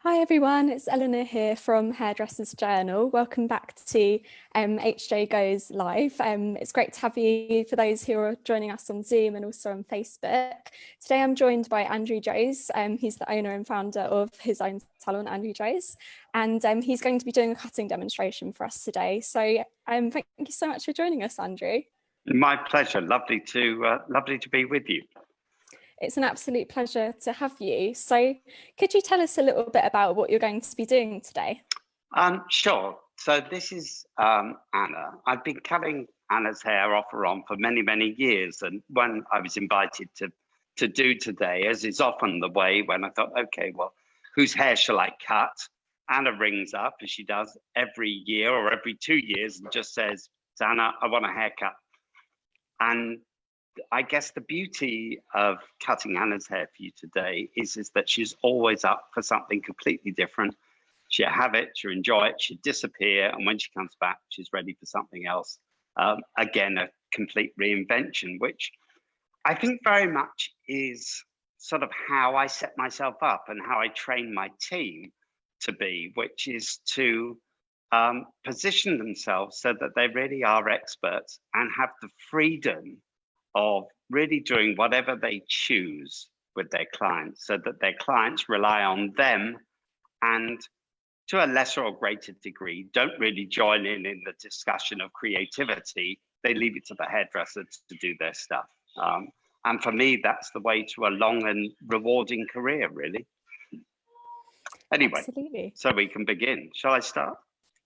Hi everyone, it's Eleanor here from Hairdressers Journal. Welcome back to HJ Goes Live. It's great to have you for those who are joining us on Zoom and also on Facebook. Today I'm joined by Andrew Joes. He's the owner and founder of his own salon, Andrew Joes, and he's going to be doing a cutting demonstration for us today. So thank you so much for joining us, Andrew. My pleasure. Lovely to be with you. It's an absolute pleasure to have you. So could you tell us a little bit about what you're going to be doing today? Sure. So this is Anna. I've been cutting Anna's hair off and on for many years. And when I was invited to do today, as is often the way, when I thought, okay, well, whose hair shall I cut? Anna rings up, as she does every year or every 2 years, and just says, Anna, I want a haircut. And I guess the beauty of cutting Anna's hair for you today is that she's always up for something completely different. She'll have it, she'll enjoy it, she'll disappear, and when she comes back, she's ready for something else. Again, a complete reinvention, which I think very much is sort of how I set myself up and how I train my team to be, which is to position themselves so that they really are experts and have the freedom of really doing whatever they choose with their clients, so that their clients rely on them and, to a lesser or greater degree, don't really join in the discussion of creativity. They leave it to the hairdresser to do their stuff. And for me, that's the way to a long and rewarding career, really. Anyway, absolutely. So we can begin. Shall I start?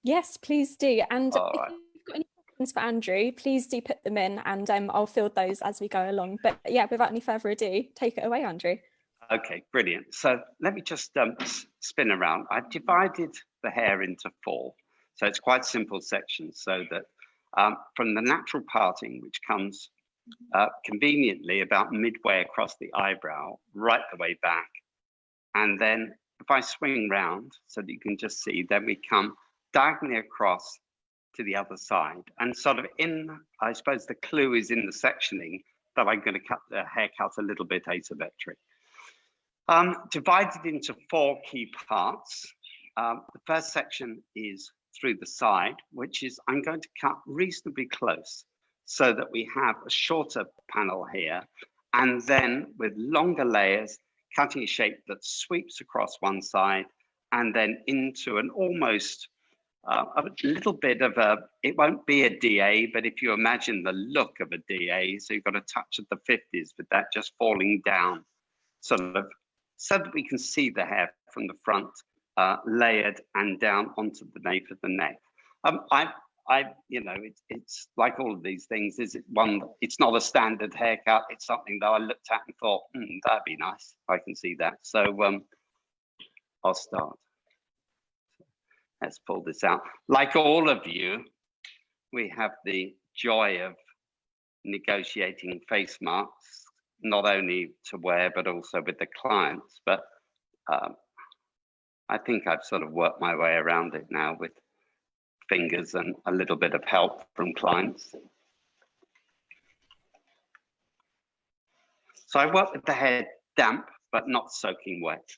Yes, please do. And if you've got any questions for Andrew, please do put them in, and I'll field those as we go along. But yeah, without any further ado, take it away, Andrew. Okay, brilliant. So let me just spin around. I've divided the hair into 4. So it's quite simple sections, so that from the natural parting, which comes conveniently about midway across the eyebrow, right the way back. And then if I swing round so that you can just see, then we come diagonally across to the other side. And sort of I suppose the clue is in the sectioning that I'm going to cut the haircut a little bit asymmetric. Divided into 4 key parts. The first section is through the side, which is I'm going to cut reasonably close so that we have a shorter panel here, and then with longer layers, cutting a shape that sweeps across one side and then into an almost a little bit of it won't be a DA, but if you imagine the look of a DA, so you've got a touch of the 50s with that just falling down, sort of, so that we can see the hair from the front, layered and down onto the nape of the neck. You know, it's like all of these things. It's not a standard haircut. It's something that I looked at and thought, that'd be nice. I can see that. So I'll start. Let's pull this out. Like all of you, we have the joy of negotiating face masks, not only to wear, but also with the clients. But I think I've sort of worked my way around it now with fingers and a little bit of help from clients. So I work with the hair damp, but not soaking wet.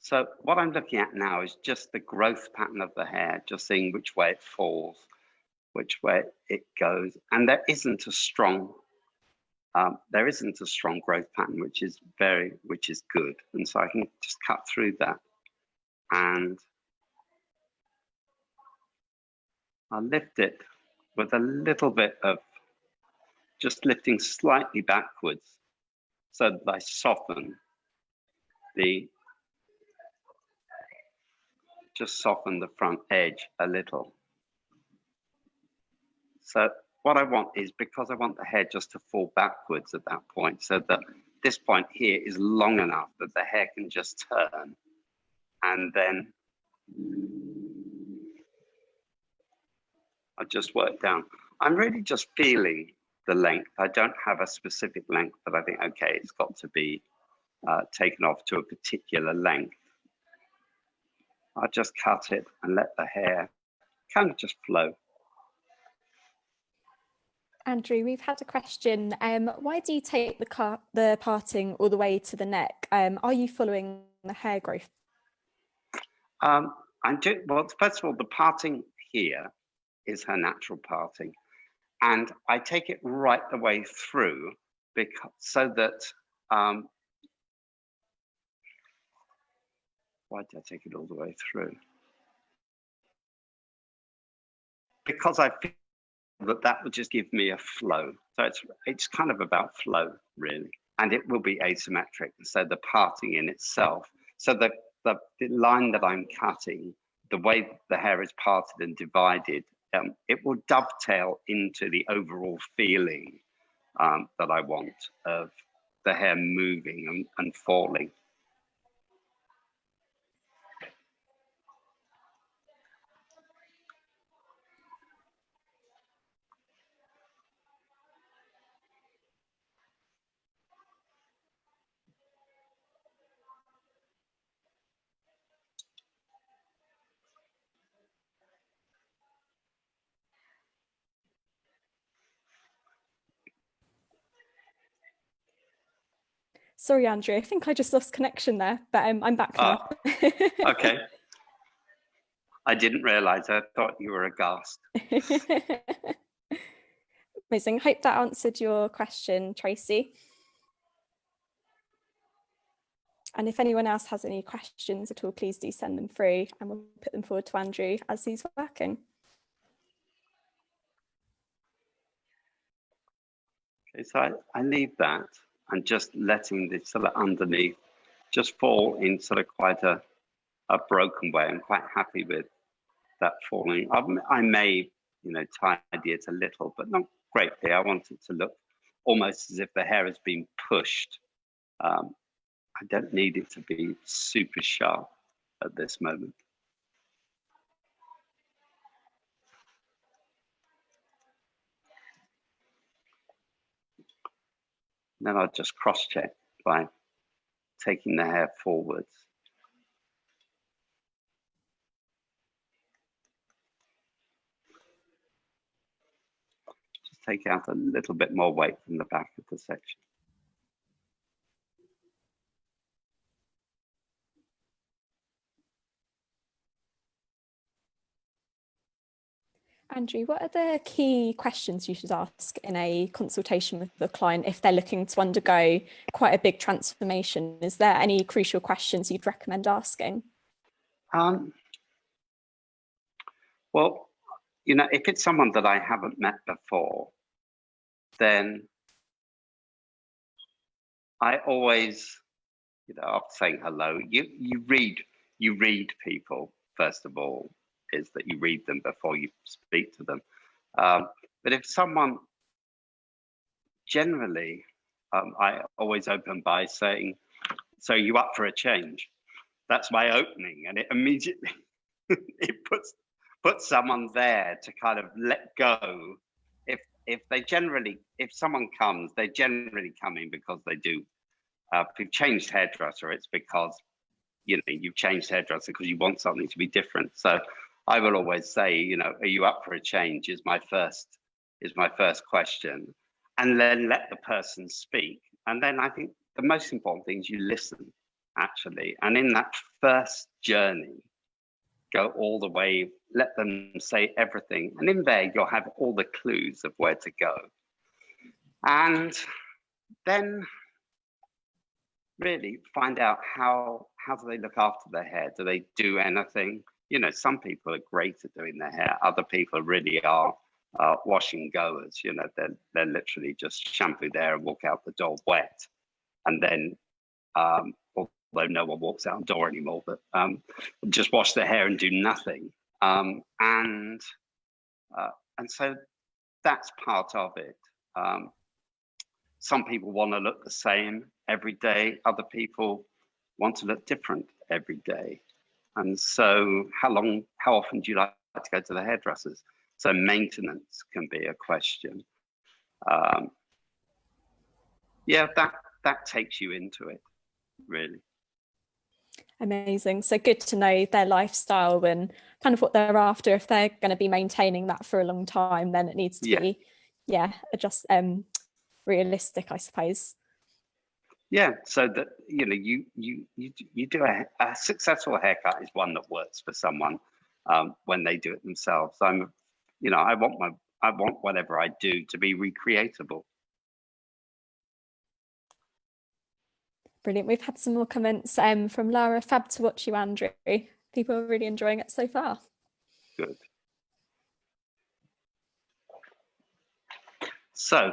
So what I'm looking at now is just the growth pattern of the hair, just seeing which way it falls, which way it goes. And there isn't a strong growth pattern, which is good. And so I can just cut through that. And I'll lift it with a little bit of just lifting slightly backwards so that I soften the front edge a little. So what I want is, because I want the hair just to fall backwards at that point, so that this point here is long enough that the hair can just turn, and then I just work down. I'm really just feeling the length. I don't have a specific length, but I think, okay, it's got to be taken off to a particular length. I'll just cut it and let the hair kind of just flow. Andrew, we've had a question. Why do you take the parting all the way to the neck? Are you following the hair growth? Well, first of all, the parting here is her natural parting. And I take it right the way through so that, why did I take it all the way through? Because I feel that would just give me a flow. So it's kind of about flow, really. And it will be asymmetric. So the parting in itself, so the line that I'm cutting, the way the hair is parted and divided, it will dovetail into the overall feeling that I want of the hair moving and falling. Sorry, Andrew, I think I just lost connection there, but I'm back now. Okay. I didn't realize. I thought you were aghast. Amazing. Hope that answered your question, Tracy. And if anyone else has any questions at all, please do send them through and we'll put them forward to Andrew as he's working. Okay, so I leave that and just letting this sort of underneath just fall in sort of quite a broken way. I'm quite happy with that falling. I may, tidy it a little, but not greatly. I want it to look almost as if the hair has been pushed. I don't need it to be super sharp at this moment. Then I'll just cross-check by taking the hair forwards. Just take out a little bit more weight from the back of the section. Andrew, what are the key questions you should ask in a consultation with the client if they're looking to undergo quite a big transformation? Is there any crucial questions you'd recommend asking? Well, if it's someone that I haven't met before, then I always, after saying hello, you read people, first of all, is that you read them before you speak to them. But if someone, generally, I always open by saying, so you up for a change? That's my opening, and it immediately it puts someone there to kind of let go. If someone comes, they're generally coming because they do. If you've changed hairdresser, it's because you've changed hairdresser because you want something to be different. So I will always say, are you up for a change? Is my first question, and then let the person speak. And then I think the most important thing is you listen, actually. And in that first journey, go all the way, let them say everything. And in there, you'll have all the clues of where to go. And then really find out how do they look after their hair? Do they do anything? Some people are great at doing their hair. Other people really are wash and goers. They're literally just shampoo their hair and walk out the door wet. And then, although no one walks out the door anymore, but just wash their hair and do nothing. And so that's part of it. Some people want to look the same every day. Other people want to look different every day. And so how often do you like to go to the hairdressers? So maintenance can be a question. Yeah, that takes you into it, really. Amazing. So good to know their lifestyle and kind of what they're after. If they're going to be maintaining that for a long time, then it needs to Yeah. be, just realistic, I suppose. Yeah, so that you do a successful haircut is one that works for someone when they do it themselves. I want whatever I do to be recreatable. Brilliant. We've had some more comments from Lara. Fab to watch you, Andrew. People are really enjoying it so far. Good. So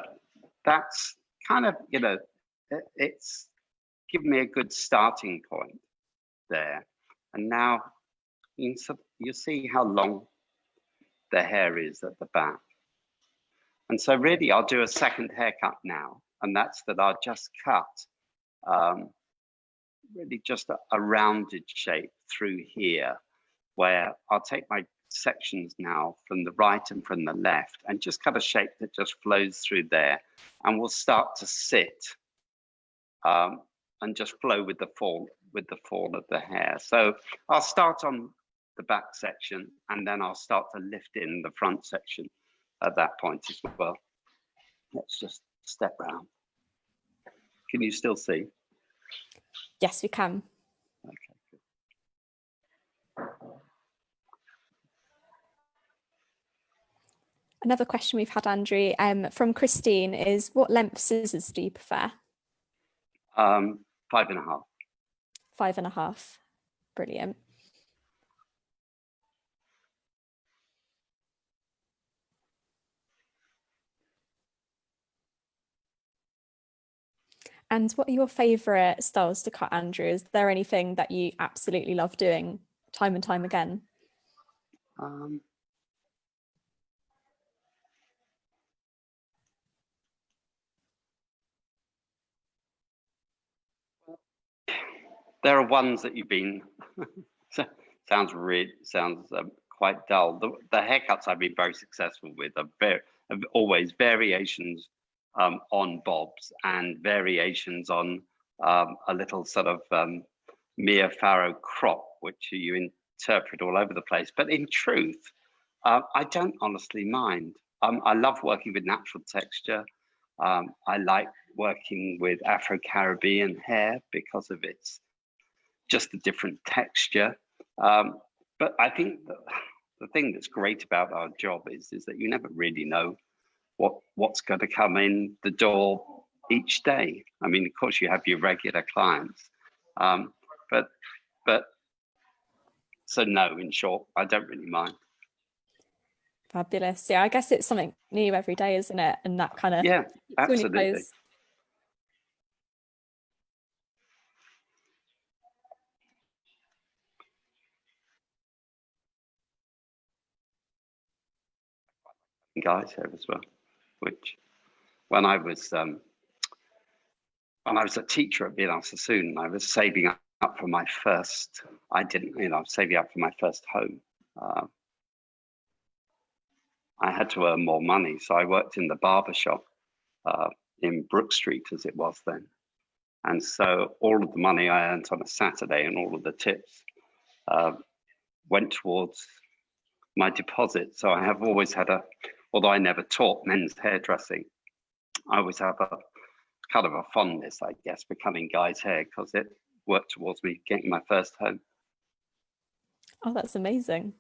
that's kind of, it's given me a good starting point there. And now you see how long the hair is at the back. And so really I'll do a second haircut now. And that's that I'll just cut really just a rounded shape through here, where I'll take my sections now from the right and from the left and just cut a shape that just flows through there, and will start to sit and just flow with the fall of the hair. So I'll start on the back section and then I'll start to lift in the front section at that point as well. Let's just step round. Can you still see? Yes, we can. Okay. Another question we've had, Andrew, from Christine is, what length scissors do you prefer? 5.5. 5.5. Brilliant. And what are your favourite styles to cut, Andrew? Is there anything that you absolutely love doing time and time again? There are ones that you've been sounds quite dull. The haircuts I've been very successful with are always variations on bobs and variations on a little sort of Mia Farrow crop, which you interpret all over the place. But in truth, I don't honestly mind. I love working with natural texture. I like working with Afro-Caribbean hair because of its just a different texture. But I think the thing that's great about our job is that you never really know what's going to come in the door each day. I mean, of course, you have your regular clients, but so no, in short, I don't really mind. Fabulous. Yeah, I guess it's something new every day, isn't it? And that kind of, yeah, absolutely. Guys here as well, which when I was a teacher at Biennale Sassoon, I was saving up for my first. Saving up for my first home. I had to earn more money, so I worked in the barber shop in Brook Street, as it was then. And so all of the money I earned on a Saturday and all of the tips went towards my deposit. So I have always had although I never taught men's hairdressing, I always have a kind of a fondness, I guess, for cutting guys' hair because it worked towards me getting my first home. Oh, that's amazing.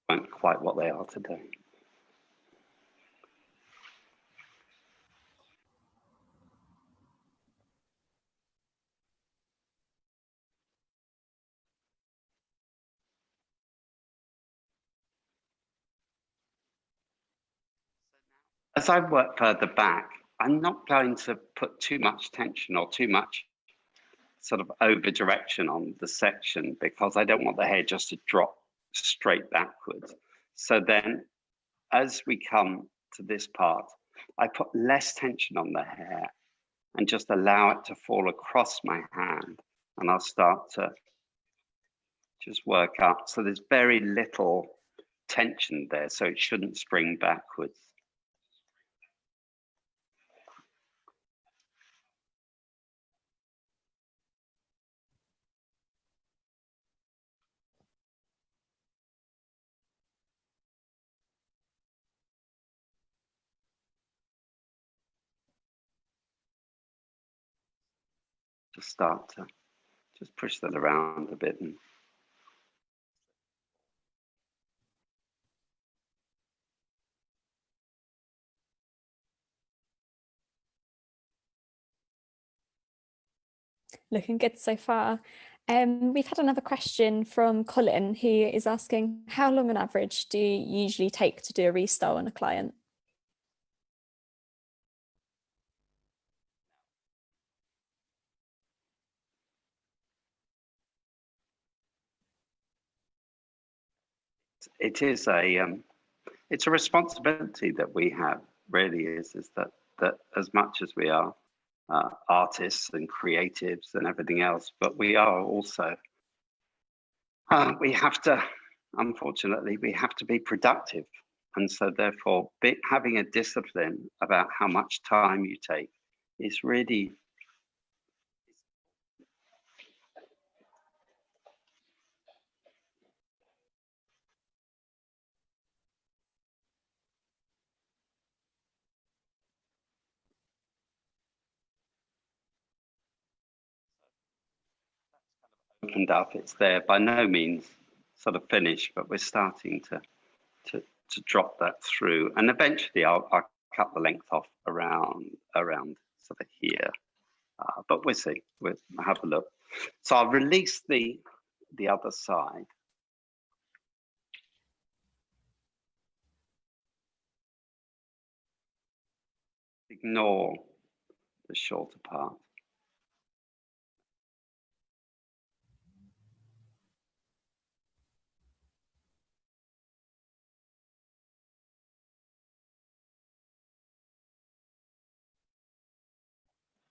Aren't quite what they are today. As I work further back, I'm not going to put too much tension or too much sort of over direction on the section because I don't want the hair just to drop straight backwards. So then as we come to this part, I put less tension on the hair and just allow it to fall across my hand, and I'll start to just work up. So there's very little tension there, so it shouldn't spring backwards. just start to just push that around a bit. And looking good so far. We've had another question from Colin, who is asking, how long on average do you usually take to do a restyle on a client? it is it's a responsibility that we have, really is that as much as we are artists and creatives and everything else, but we are also we have to, unfortunately, we have to be productive, and so therefore having a discipline about how much time you take is really opened up. It's there, by no means sort of finished, but we're starting to drop that through, and eventually I'll cut the length off around sort of here. But we'll see. We'll have a look. So I'll release the other side. Ignore the shorter part.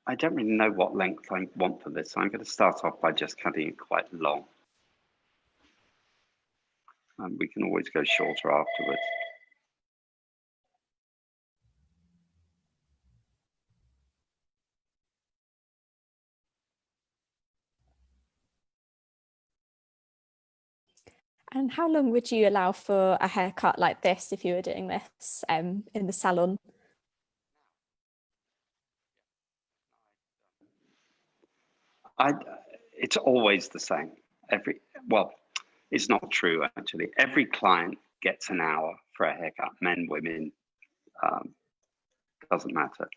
I don't really know what length I want for this, so I'm going to start off by just cutting it quite long. And we can always go shorter afterwards. And how long would you allow for a haircut like this if you were doing this in the salon? It's always the same. Well, it's not true actually. Every client gets an hour for a haircut, men, women, doesn't matter.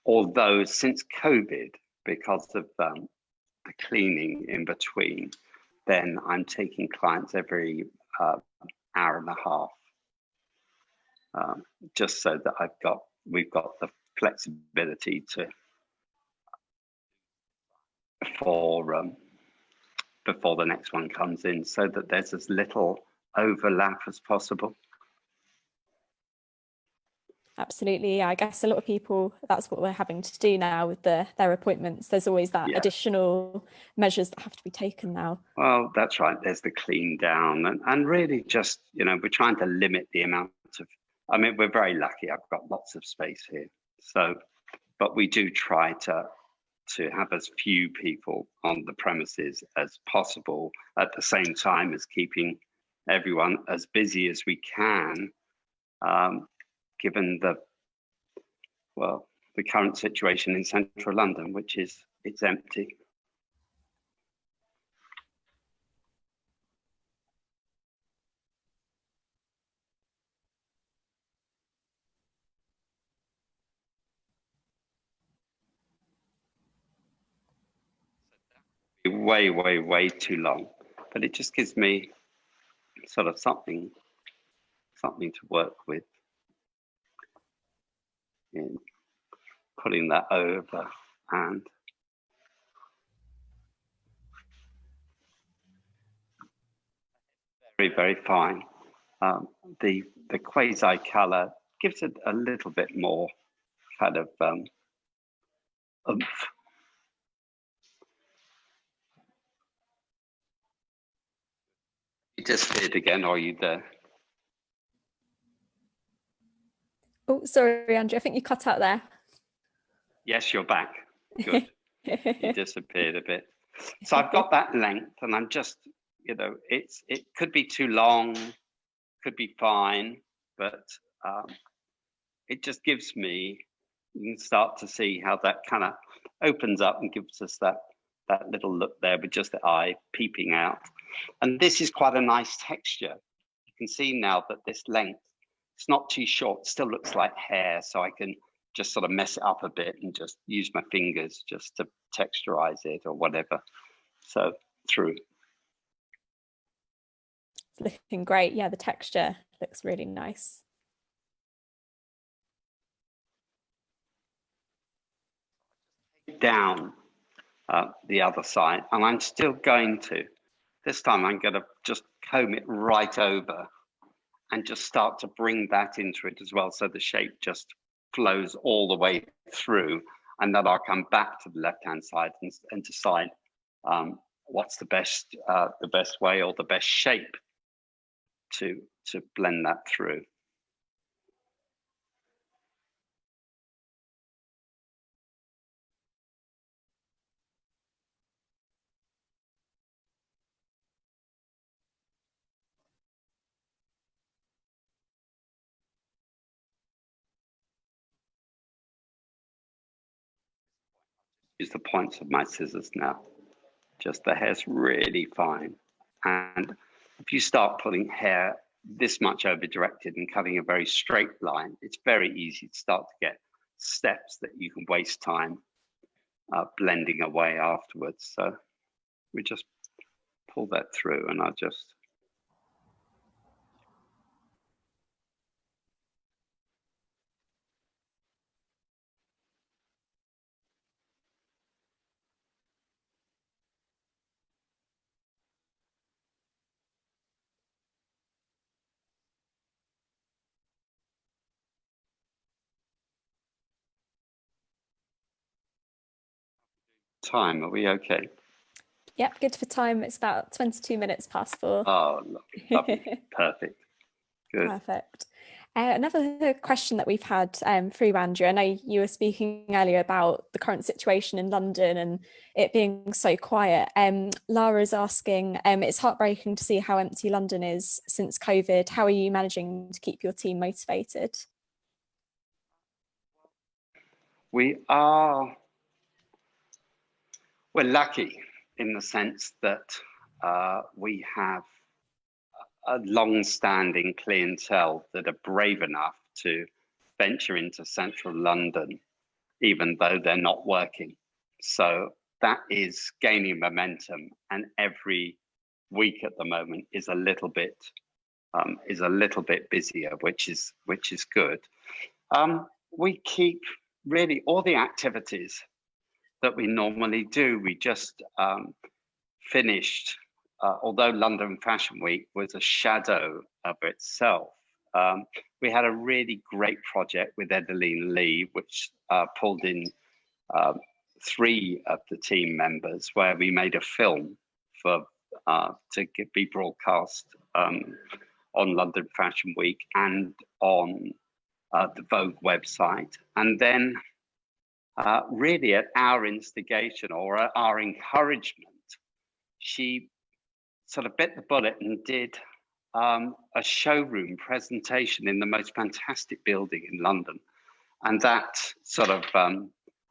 Although since COVID, because of the cleaning in between, then I'm taking clients every hour and a half, just so that we've got the flexibility to before the next one comes in, so that there's as little overlap as possible. Absolutely. Yeah, I guess a lot of people, that's what we're having to do now with their appointments. There's always that additional measures that have to be taken now. Well, that's right. There's the clean down and really just, we're trying to limit the amount of, we're very lucky. I've got lots of space here. So, but we do try to have as few people on the premises as possible, at the same time as keeping everyone as busy as we can, given the current situation in central London, which is it's empty. Way, way, way too long, but it just gives me sort of something to work with in putting that over, and very, very fine. The quasi color gives it a little bit more kind of oomph. You disappeared again, or are you there? Oh, sorry, Andrew, I think you cut out there. Yes, you're back. Good. You disappeared a bit. So I've got that length, and I'm just, it could be too long, could be fine, but it just gives me, you can start to see how that kind of opens up and gives us that that little look there with just the eye peeping out. And this is quite a nice texture. You can see now that this length, it's not too short, still looks like hair, so I can just sort of mess it up a bit and just use my fingers just to texturize it or whatever. So through. It's looking great. Yeah, the texture looks really nice. Down the other side, and I'm still going to, this time I'm going to just comb it right over and just start to bring that into it as well, so the shape just flows all the way through, and then I'll come back to the left hand side and decide what's the best way or the best shape to blend that through. Use the points of my scissors now. Just the hair's really fine. And if you start putting hair this much over directed and cutting a very straight line, it's very easy to start to get steps that you can waste time blending away afterwards. So we just pull that through, and I'll just time. Are we okay? Yep, good for time. It's about 22 minutes past 4. Oh, lovely. Perfect. Good. Perfect. Another question that we've had through Andrew, I know you were speaking earlier about the current situation in London and it being so quiet. Lara's asking, it's heartbreaking to see how empty London is since COVID. How are you managing to keep your team motivated? We're lucky in the sense that we have a long-standing clientele that are brave enough to venture into central London, even though they're not working. So that is gaining momentum, and every week at the moment is a little bit busier, which is good. We keep really all the activities that we normally do. We just finished. Although London Fashion Week was a shadow of itself, we had a really great project with Edeline Lee, which pulled in 3 of the team members, where we made a film for to be broadcast on London Fashion Week and on the Vogue website. And then really at our instigation or at our encouragement, she sort of bit the bullet and did a showroom presentation in the most fantastic building in London. And that sort of,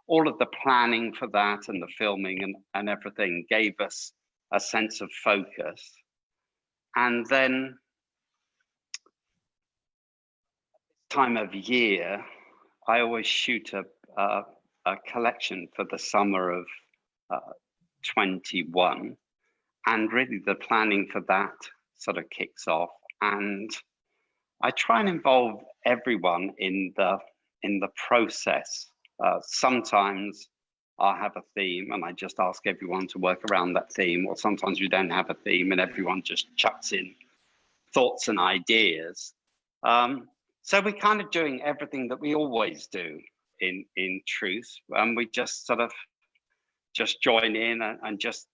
all of the planning for that and the filming and everything gave us a sense of focus. And then time of year, I always shoot a collection for the summer of 21. And really the planning for that sort of kicks off. And I try and involve everyone in the process. Sometimes I'll have a theme and I just ask everyone to work around that theme, or sometimes we don't have a theme and everyone just chucks in thoughts and ideas. So we're kind of doing everything that we always do in truth. And we just sort of just join in and just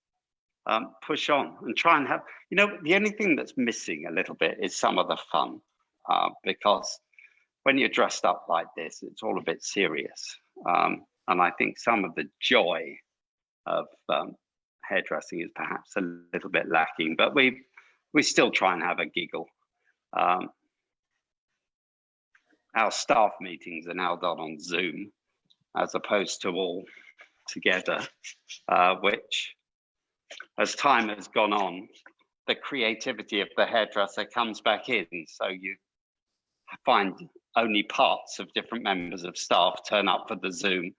push on and try and have, the only thing that's missing a little bit is some of the fun, because when you're dressed up like this, it's all a bit serious. And I think some of the joy of hairdressing is perhaps a little bit lacking, but we still try and have a giggle. Our staff meetings are now done on Zoom, as opposed to all together, which, as time has gone on, the creativity of the hairdresser comes back in. So you find only parts of different members of staff turn up for the Zoom.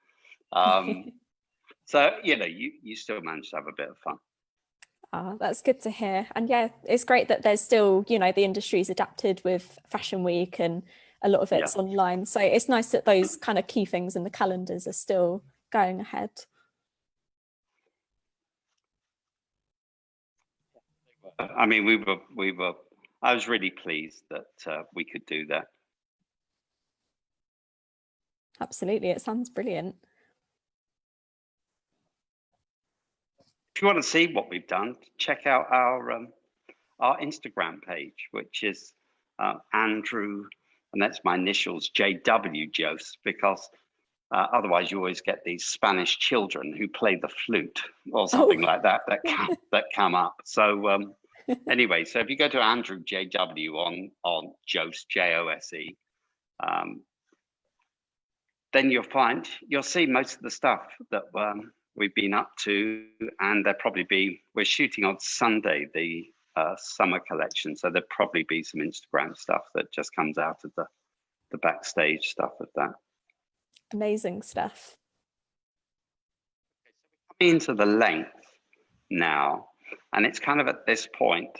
So, you still manage to have a bit of fun. Oh, that's good to hear. And yeah, it's great that there's still, the industry's adapted with Fashion Week and a lot of it's online. So it's nice that those kind of key things in the calendars are still going ahead. I mean, I was really pleased that we could do that. Absolutely. It sounds brilliant. If you want to see what we've done, check out our Instagram page, which is Andrew, and that's my initials, JW Jose, because otherwise you always get these Spanish children who play the flute or something like that come up. So anyway, so if you go to Andrew JW on Jose, Jose, then you'll see most of the stuff that we've been up to, and we're shooting on Sunday the summer collection, so there'll probably be some Instagram stuff that just comes out of the backstage stuff of that. Amazing stuff. Into the length now, and it's kind of at this point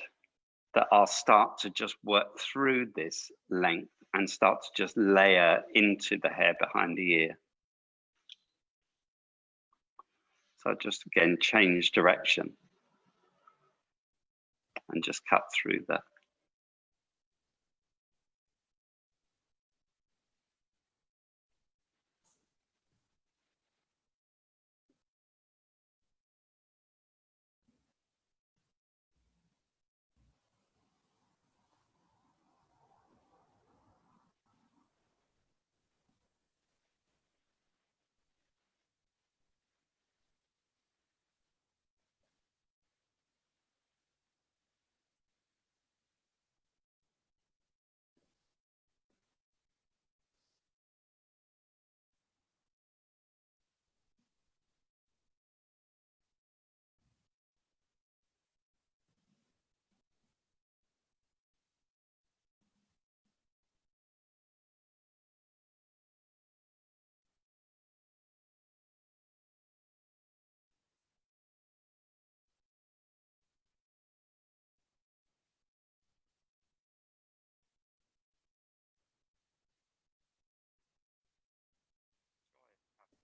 that I'll start to just work through this length and start to just layer into the hair behind the ear. So just again, change direction and just cut through that.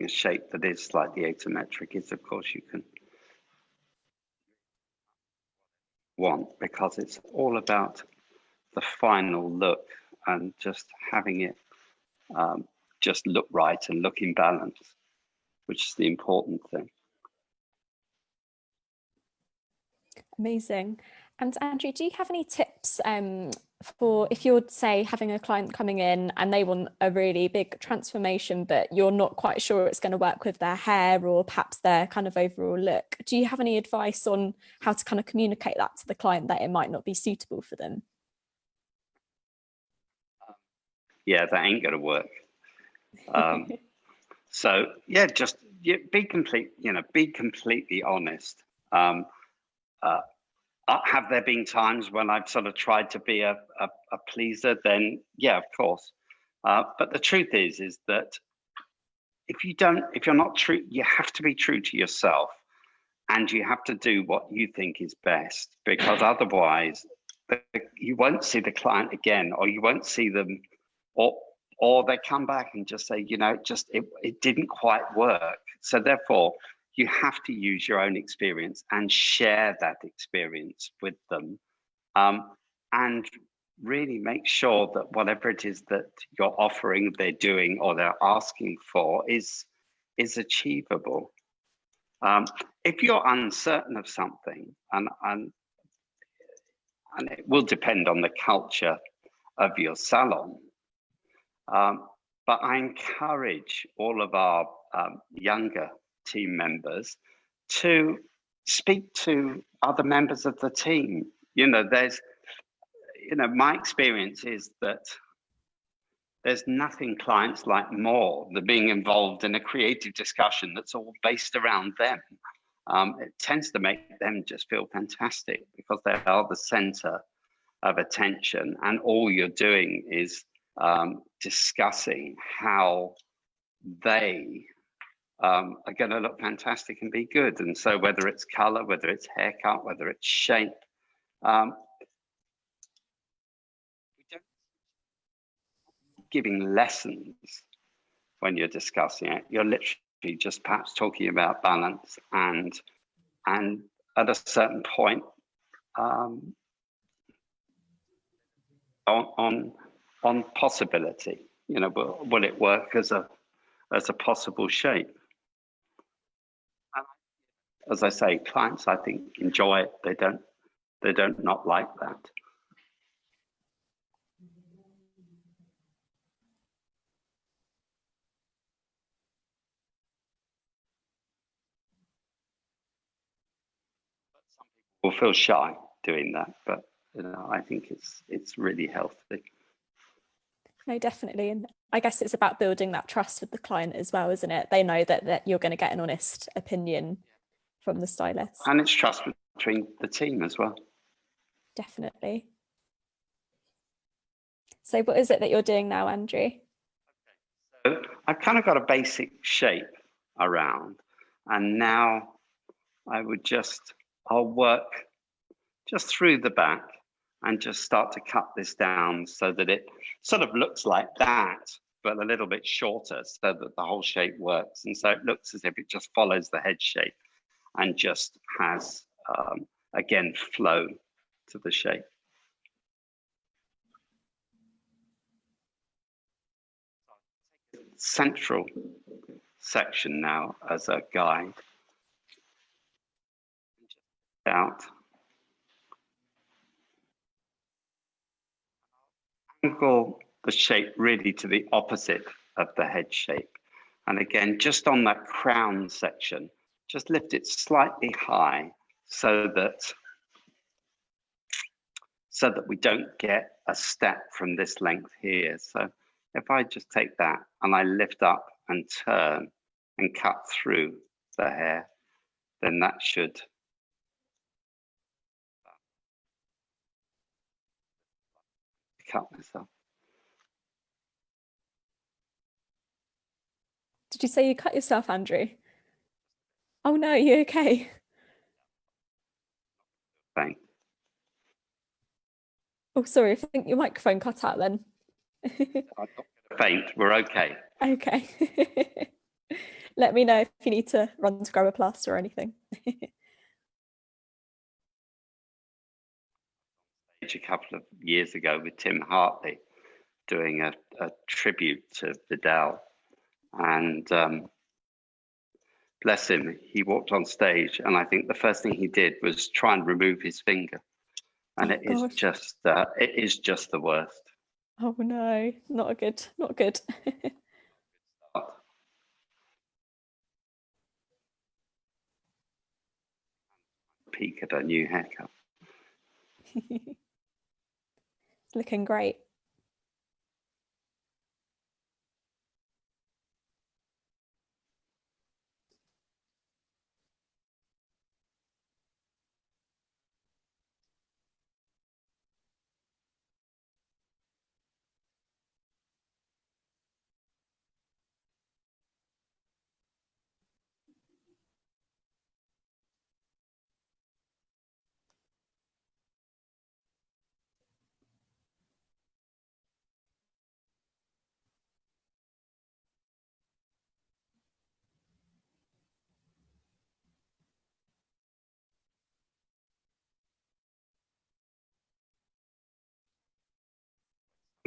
A shape that is slightly asymmetric is, of course, you can want, because it's all about the final look and just having it just look right and look in balance, which is the important thing. Amazing. And Andrew, do you have any tips for if you're, say, having a client coming in and they want a really big transformation, but you're not quite sure it's going to work with their hair or perhaps their kind of overall look? Do you have any advice on how to kind of communicate that to the client that it might not be suitable for them? Yeah, that ain't going to work. So yeah, just be completely honest. Have there been times when I've sort of tried to be a pleaser? Then yeah, of course. But the truth is that if you're not true, you have to be true to yourself, and you have to do what you think is best, because otherwise you won't see the client again, or you won't see them, or they come back and just say, it didn't quite work. So therefore, you have to use your own experience and share that experience with them, and really make sure that whatever it is that you're offering, they're doing, or they're asking for is achievable. If you're uncertain of something, and it will depend on the culture of your salon, but I encourage all of our younger team members to speak to other members of the team. My experience is that there's nothing clients like more than being involved in a creative discussion that's all based around them. It tends to make them just feel fantastic because they are the center of attention, and all you're doing is discussing how they are going to look fantastic and be good. And so whether it's color, whether it's haircut, whether it's shape, giving lessons when you're discussing it. You're literally just perhaps talking about balance and at a certain point on possibility. You know, will it work as a possible shape? And as I say, clients I think enjoy it. They don't not like that. Will feel shy doing that, but you know, I think it's really healthy. No, definitely. And I guess it's about building that trust with the client as well, isn't it? They know that you're going to get an honest opinion from the stylist. And it's trust between the team as well. Definitely. So what is it that you're doing now, Andrew? So I've kind of got a basic shape around, and now I'll work just through the back and just start to cut this down so that it sort of looks like that, but a little bit shorter so that the whole shape works. And so it looks as if it just follows the head shape and just has, again, flow to the shape. Central section now as a guide. Out. Angle the shape really to the opposite of the head shape. And again, just on that crown section, just lift it slightly high so that we don't get a step from this length here. So if I just take that and I lift up and turn and cut through the hair, then that should cut myself. Did you say you cut yourself, Andrew? Oh no, you okay? Fine. Oh, sorry, I think your microphone cut out then. I'm not going to faint, we're okay. Okay. Let me know if you need to run to grab a plaster or anything. A couple of years ago with Tim Hartley doing a tribute to Vidal, and bless him, he walked on stage and I think the first thing he did was try and remove his finger, and it is just the worst. Oh no, not good. Peek at a new haircut. It's looking great.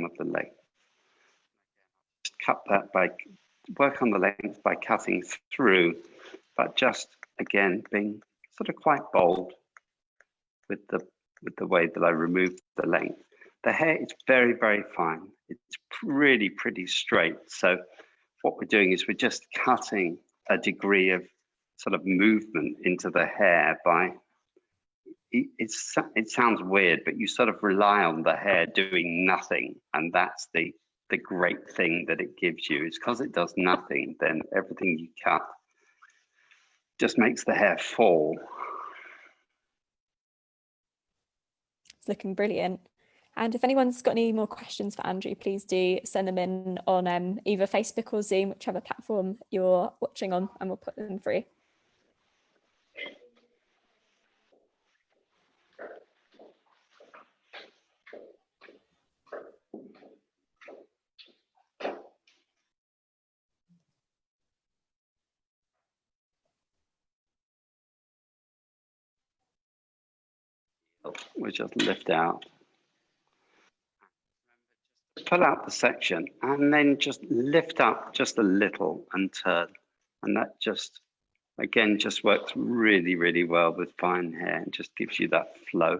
Of the length. Just cut that work on the length by cutting through, but just again being sort of quite bold with the way that I remove the length. The hair is very, very fine. It's really pretty straight. So what we're doing is we're just cutting a degree of sort of movement into the hair by, it sounds weird, but you sort of rely on the hair doing nothing, and that's the the great thing that it gives you is because it does nothing, then everything you cut just makes the hair fall. It's looking brilliant. And if anyone's got any more questions for Andrew, please do send them in on either Facebook or Zoom, whichever platform you're watching on, and we'll put them through. We just lift out, pull out the section, and then just lift up just a little and turn. And that just, again, just works really, really well with fine hair and just gives you that flow.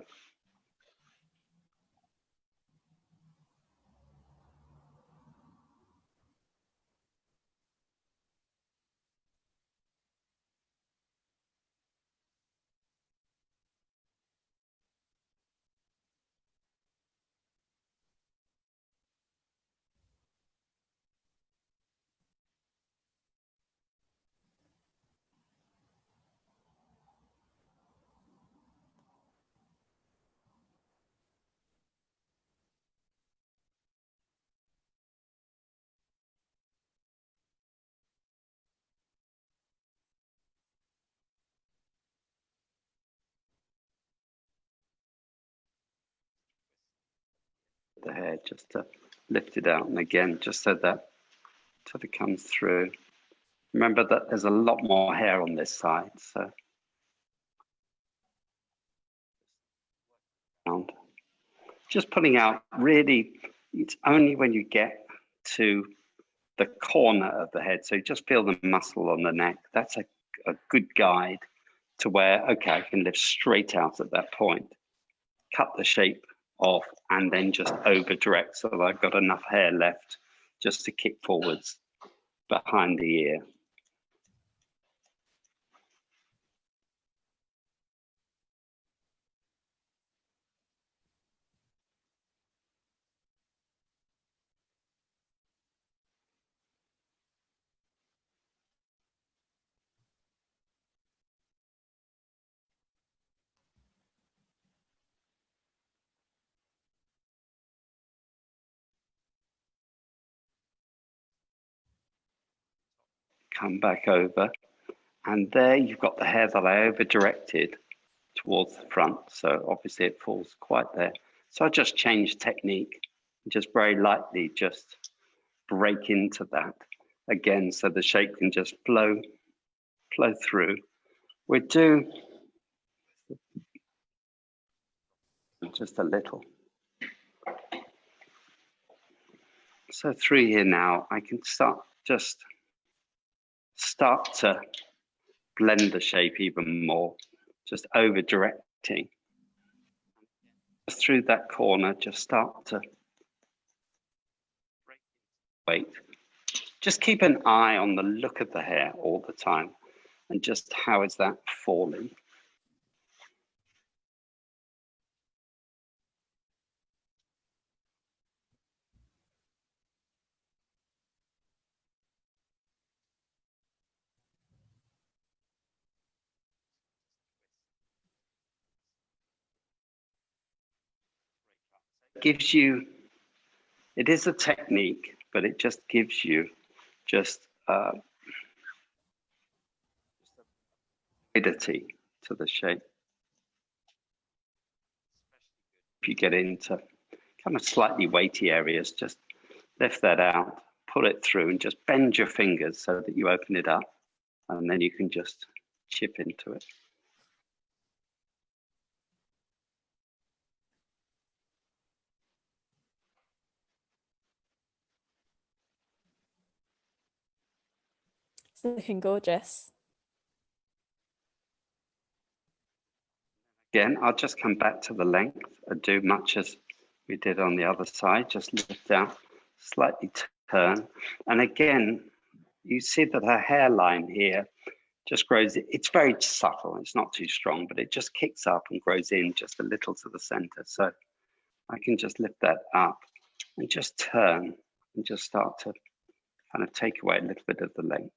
The hair just to lift it out, and again, just so that it comes through. Remember that there's a lot more hair on this side, so just putting out, really, it's only when you get to the corner of the head, so you just feel the muscle on the neck. That's a good guide to where, okay, I can lift straight out at that point, cut the shape off, and then just over direct so that I've got enough hair left just to kick forwards behind the ear. Come back over, and there you've got the hair that I over directed towards the front, so obviously it falls quite there. So I just changed technique, just very lightly just break into that again, so the shape can just flow through. We do just a little. So through here now, I can start to blend the shape even more, just over directing. Through that corner, just start to wait. Just keep an eye on the look of the hair all the time, and just how is that falling. Gives you, it is a technique, but it just gives you just fluidity to the shape. If you get into kind of slightly weighty areas, just lift that out, pull it through, and just bend your fingers so that you open it up, and then you can just chip into it. It's looking gorgeous. Again, I'll just come back to the length and do much as we did on the other side. Just lift out, slightly turn. And again, you see that her hairline here just grows. It's very subtle. It's not too strong, but it just kicks up and grows in just a little to the center. So I can just lift that up and just turn. and just start to kind of take away a little bit of the length.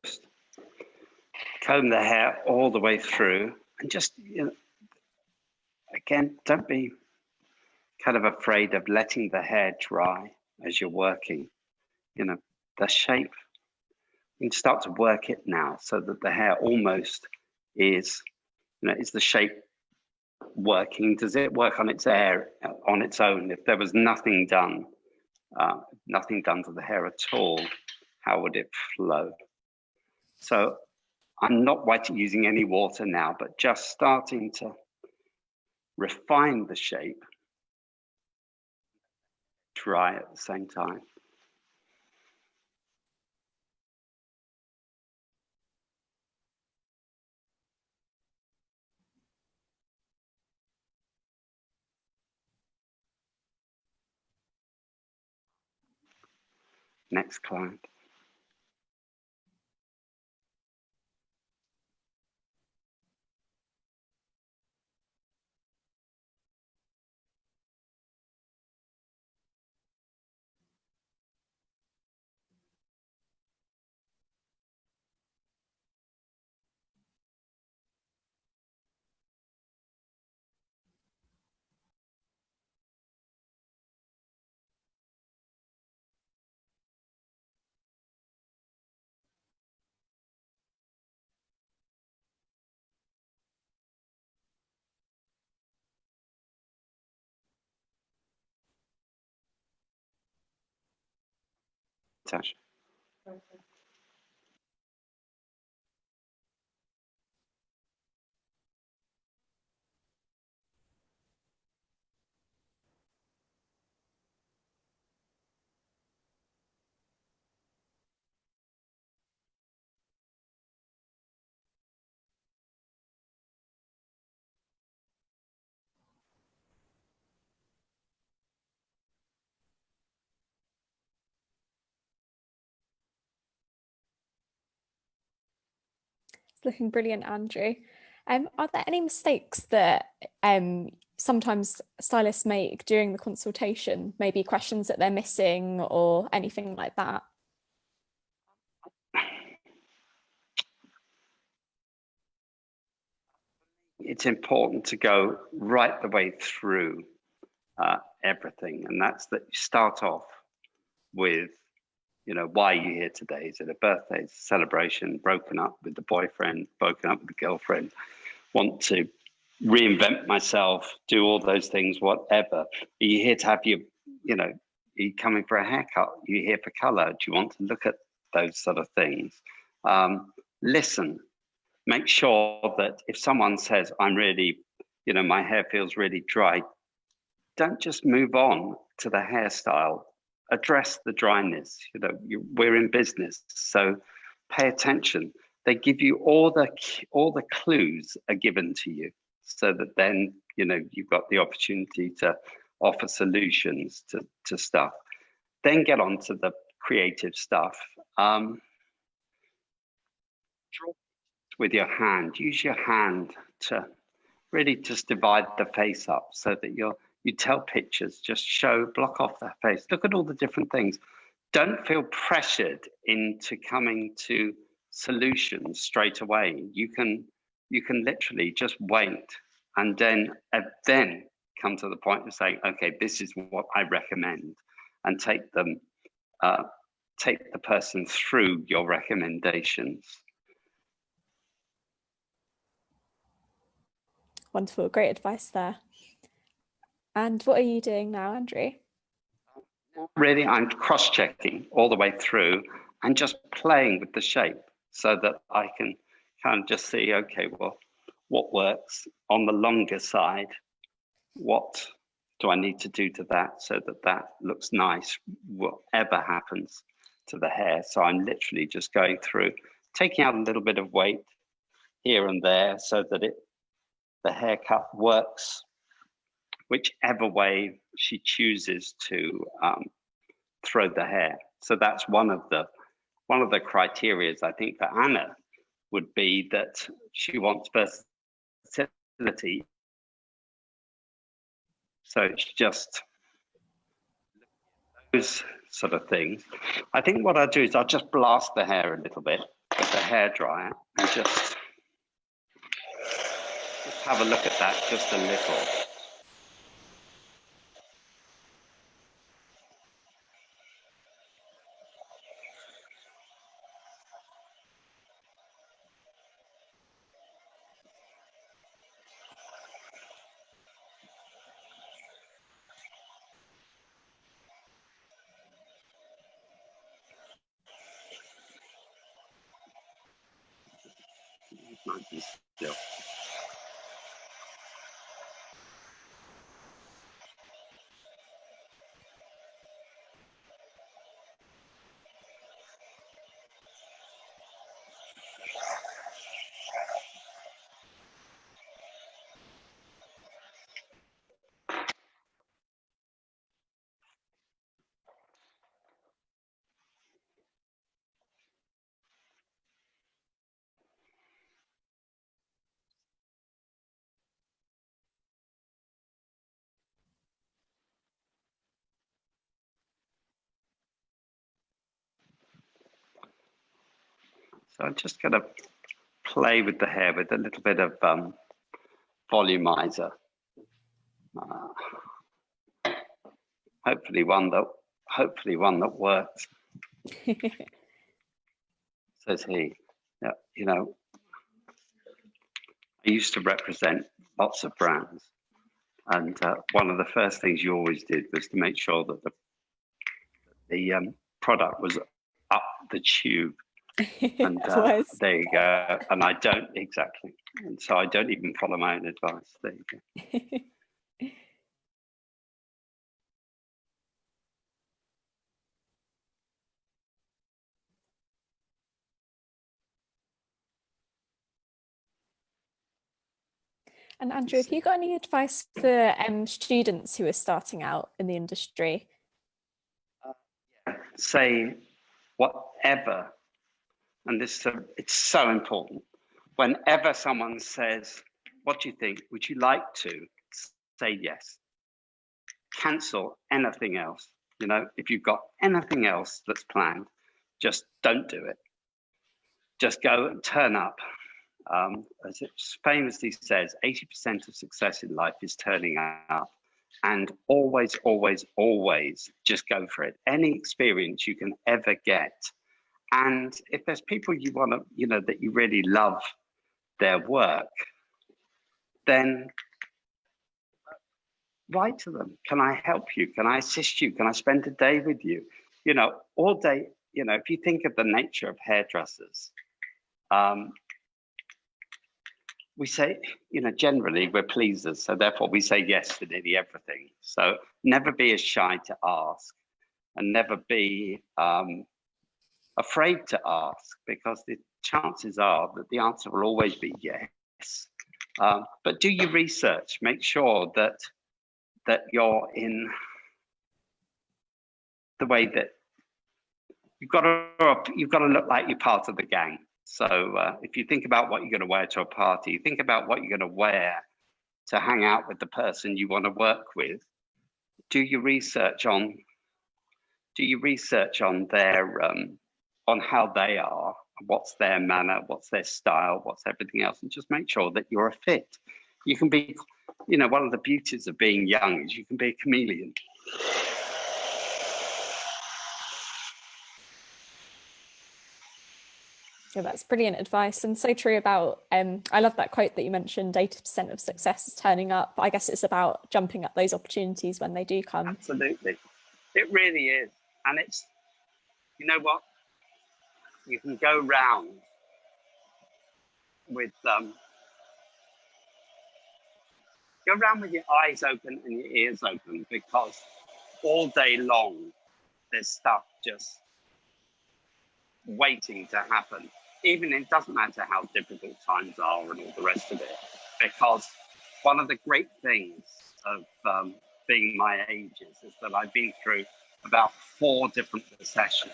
Just comb the hair all the way through, and just, again, don't be kind of afraid of letting the hair dry as you're working. The shape, you can start to work it now so that the hair almost is, is the shape working? Does it work on its own? If there was nothing done to the hair at all, how would it flow? So I'm not using any water now, but just starting to refine the shape, dry at the same time. Next client. Tash. It's looking brilliant, Andrew. Are there any mistakes that sometimes stylists make during the consultation? Maybe questions that they're missing or anything like that? It's important to go right the way through everything, and that's that you start off with, why are you here today? Is it a birthday, celebration, broken up with the boyfriend, broken up with the girlfriend, want to reinvent myself, do all those things, whatever? Are you here to have are you coming for a haircut? Are you here for color? Do you want to look at those sort of things? Listen, make sure that if someone says, I'm really, my hair feels really dry, don't just move on to the hairstyle. Address the dryness. We're in business, so pay attention. They give you all the clues are given to you, so that then you've got the opportunity to offer solutions to stuff. Then get on to the creative stuff. Draw with your hand. Use your hand to really just divide the face up so that you tell pictures, just block off the face. Look at all the different things. Don't feel pressured into coming to solutions straight away. You can literally just wait and then come to the point of saying, okay, this is what I recommend, and take the person through your recommendations. Wonderful, great advice there. And what are you doing now, Andrew? Really, I'm cross-checking all the way through and just playing with the shape so that I can kind of just see, okay, well, what works on the longer side? What do I need to do to that so that that looks nice, whatever happens to the hair? So I'm literally just going through, taking out a little bit of weight here and there so that the haircut works whichever way she chooses to throw the hair. So that's one of the criteria I think for Anna would be that she wants versatility. So it's just those sort of things. I think what I'll do is I'll just blast the hair a little bit with the hairdryer and just have a look at that just a little. Still. So I'm just going to play with the hair with a little bit of volumizer. Hopefully one that works. Says he. Yeah, you know, I used to represent lots of brands, and one of the first things you always did was to make sure that the product was up the tube. And there you go. And I don't exactly. And so I don't even follow my own advice. There you go. And Andrew, have you got any advice for students who are starting out in the industry? Say whatever, and it's so important. Whenever someone says, "What do you think? Would you like to?" Say yes. Cancel anything else. You know, if you've got anything else that's planned, just don't do it. Just go and turn up. As it famously says, 80% of success in life is turning up. And always, always, always just go for it. Any experience you can ever get. And if there's people you want to, you know, that you really love their work, then write to them. Can I help you? Can I assist you? Can I spend a day with you? You know, all day, you know, if you think of the nature of hairdressers, we say, you know, generally we're pleasers, so therefore we say yes to nearly everything. So never be as shy to ask, and never be afraid to ask, because the chances are that the answer will always be yes. But do your research. Make sure that you're in the way that you've got to look like you're part of the gang. So if you think about what you're going to wear to a party, think about what you're going to wear to hang out with the person you want to work with. Do your research on their on how they are, what's their manner, what's their style, what's everything else, and just make sure that you're a fit. You can be, you know, one of the beauties of being young is you can be a chameleon. Yeah, that's brilliant advice, and so true about, I love that quote that you mentioned, 80% of success is turning up. I guess it's about jumping at those opportunities when they do come. Absolutely. It really is. And it's, you know what? You can go round with your eyes open and your ears open, because all day long there's stuff just waiting to happen. Even it doesn't matter how difficult times are and all the rest of it, because one of the great things of being my age is that I've been through about 4 different recessions.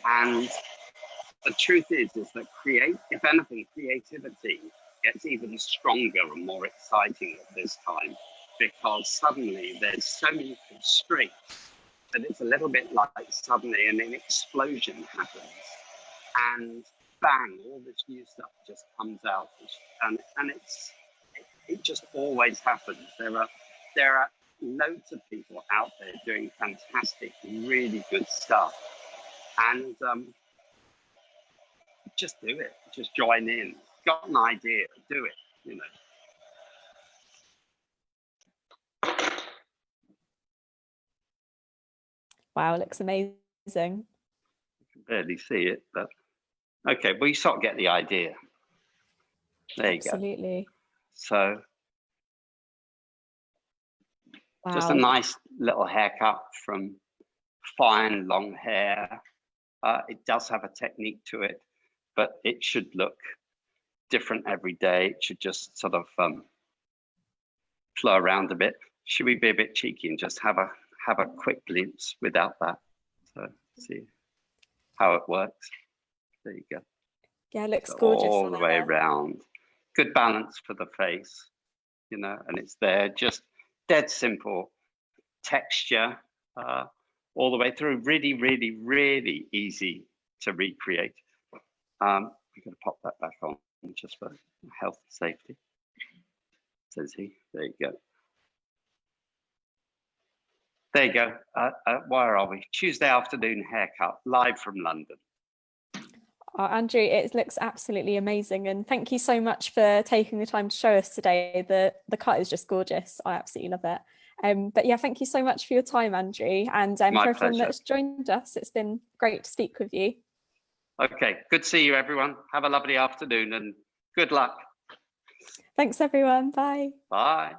And the truth is that if anything, creativity gets even stronger and more exciting at this time, because suddenly there's so many constraints that it's a little bit like suddenly an explosion happens, and bang, all this new stuff just comes out, and it just always happens. There are loads of people out there doing fantastic, really good stuff, and just do it. Just join in. Got an idea, do it. You know. Wow, it looks amazing. You can barely see it, but okay. Well, you sort of get the idea. There you go. Absolutely. So, Wow. just a nice little haircut from fine long hair. It does have a technique to it, but it should look different every day. It should just sort of flow around a bit. Should we be a bit cheeky and just have a quick glimpse without that? So see how it works. There you go. Yeah, it looks So gorgeous. all the way around. Good balance for the face, you know, and it's there. Just dead simple texture all the way through. Really, really, really easy to recreate. I'm going to pop that back on just for health and safety. Says he. There you go. There you go. Where are we? Tuesday afternoon haircut, live from London. Oh, Andrew, it looks absolutely amazing, and thank you so much for taking the time to show us today. The cut is just gorgeous. I absolutely love it. But yeah, thank you so much for your time, Andrew, and for everyone that's joined us. It's been great to speak with you. Okay, good to see you, everyone. Have a lovely afternoon and good luck. Thanks, everyone. Bye. Bye.